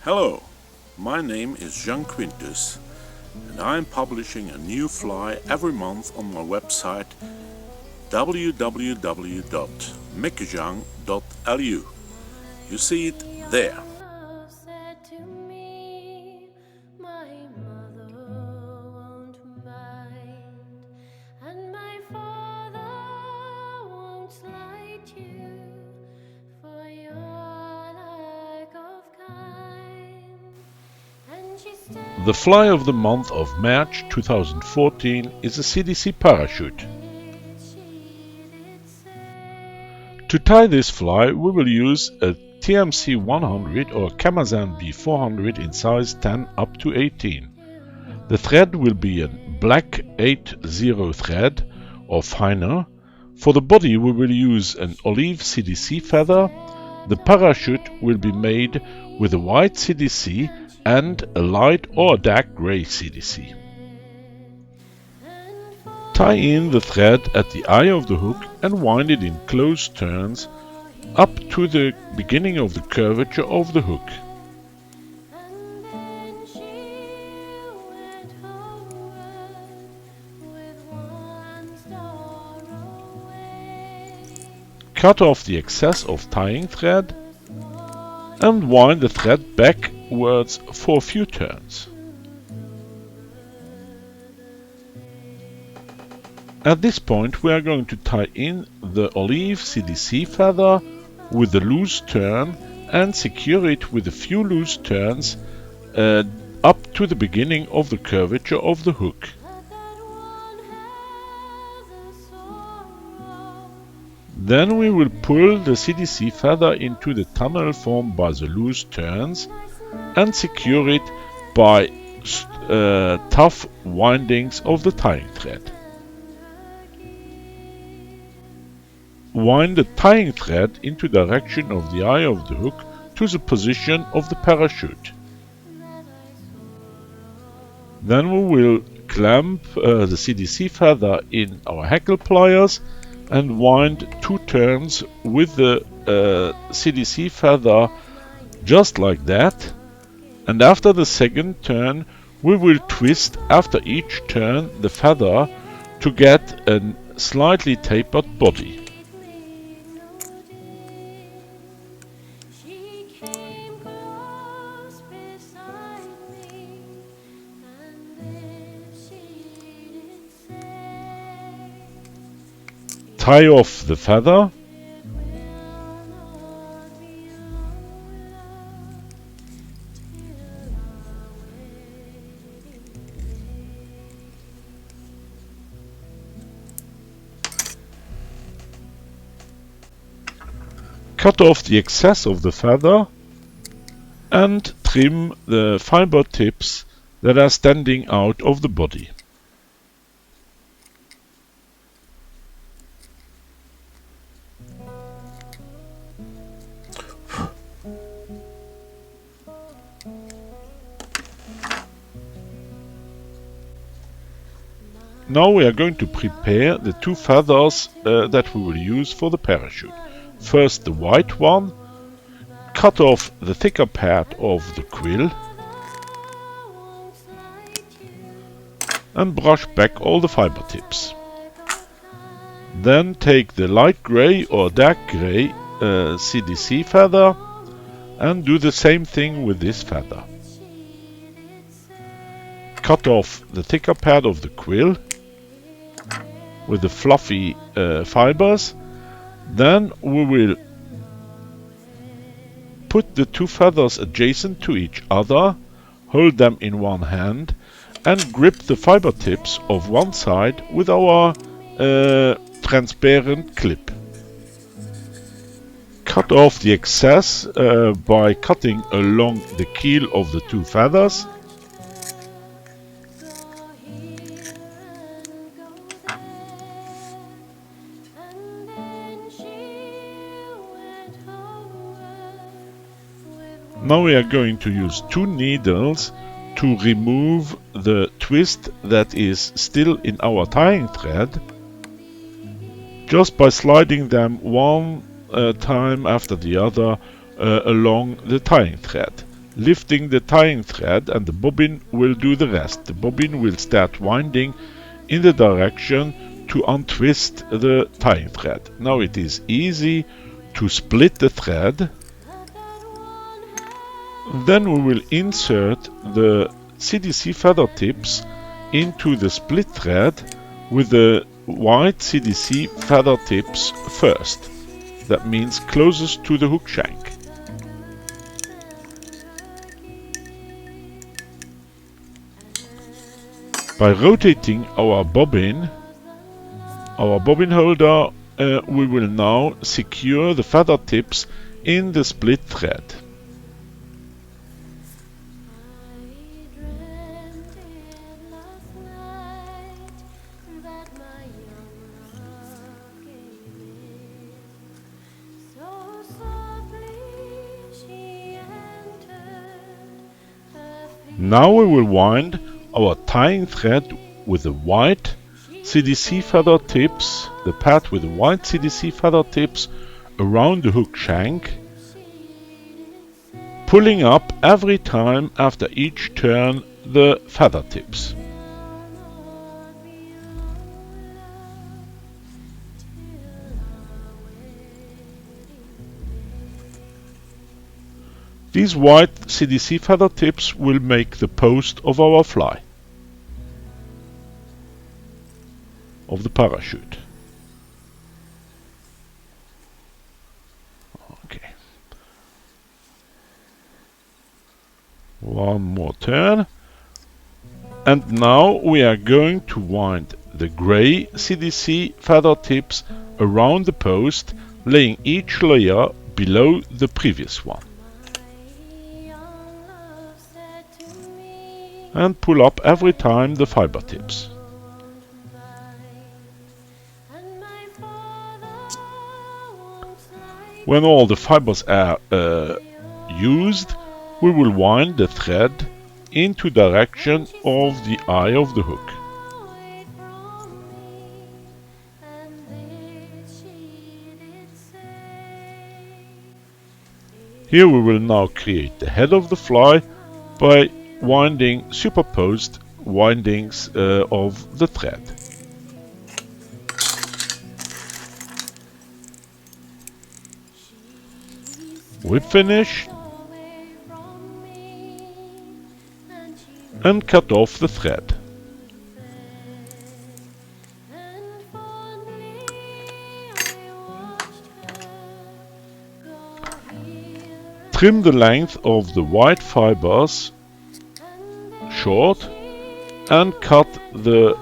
Hello, my name is Quintus and I am publishing a new fly every month on my website www.meckejang.lu. You see it there. The fly of the month of March 2014 is a CDC Parachute. To tie this fly we will use a TMC 100 or Meckejang B400 in size 10 up to 18. The thread will be a black 80 thread or finer. For the body we will use an olive CDC feather. The parachute will be made with a white CDC and a light or dark grey CDC. Tie in the thread at the eye of the hook and wind it in close turns up to the beginning of the curvature of the hook. Cut off the excess of tying thread and wind the thread backwards for a few turns. At this point we are going to tie in the olive CDC feather with the loose turn and secure it with a few loose turns up to the beginning of the curvature of the hook. Then we will pull the CDC feather into the tunnel formed by the loose turns and secure it by tough windings of the tying thread. Wind the tying thread into the direction of the eye of the hook to the position of the parachute. Then we will clamp the CDC feather in our hackle pliers and wind 2 turns with the CDC feather just like that, and after the second turn we will twist after each turn the feather to get a slightly tapered body. Tie off the feather . Cut off the excess of the feather and trim the fiber tips that are standing out of the body. Now we are going to prepare the 2 feathers that we will use for the parachute. First the white one. Cut off the thicker part of the quill and brush back all the fiber tips. Then take the light grey or dark grey CDC feather and do the same thing with this feather. Cut off the thicker part of the quill with the fluffy fibers. Then we will put the 2 feathers adjacent to each other, hold them in one hand and grip the fiber tips of one side with our transparent clip. Cut off the excess by cutting along the keel of the 2 feathers. Now we are going to use 2 needles to remove the twist that is still in our tying thread, just by sliding them one time after the other along the tying thread. lifting the tying thread, and the bobbin will do the rest. The bobbin will start winding in the direction to untwist the tying thread. Now it is easy to split the thread. Then we will insert the CDC feather tips into the split thread with the white CDC feather tips first. That means closest to the hook shank. By rotating our bobbin holder, we will now secure the feather tips in the split thread. Now we will wind our tying thread with the white CDC feather tips, the pad with the white CDC feather tips around the hook shank, pulling up every time after each turn the feather tips. These white CDC feather tips will make the post of our fly, of the parachute. Okay. One more turn. And now we are going to wind the gray CDC feather tips around the post, laying each layer below the previous one. And pull up every time the fiber tips. When all the fibers are used, we will wind the thread into direction of the eye of the hook. Here we will now create the head of the fly by winding superposed windings of the thread. Whip finish and cut off the thread. Trim the length of the white fibers short and cut the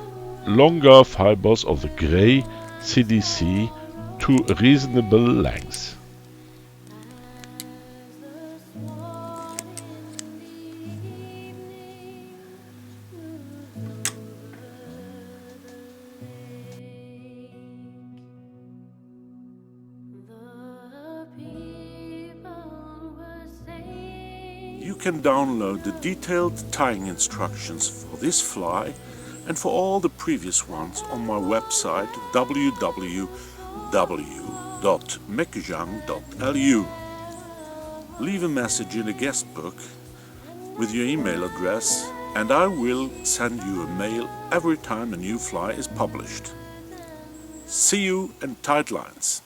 longer fibers of the gray CDC to a reasonable length. You can download the detailed tying instructions for this fly and for all the previous ones on my website www.meckejang.lu. Leave a message in the guest book with your email address and I will send you a mail every time a new fly is published. See you in tight lines.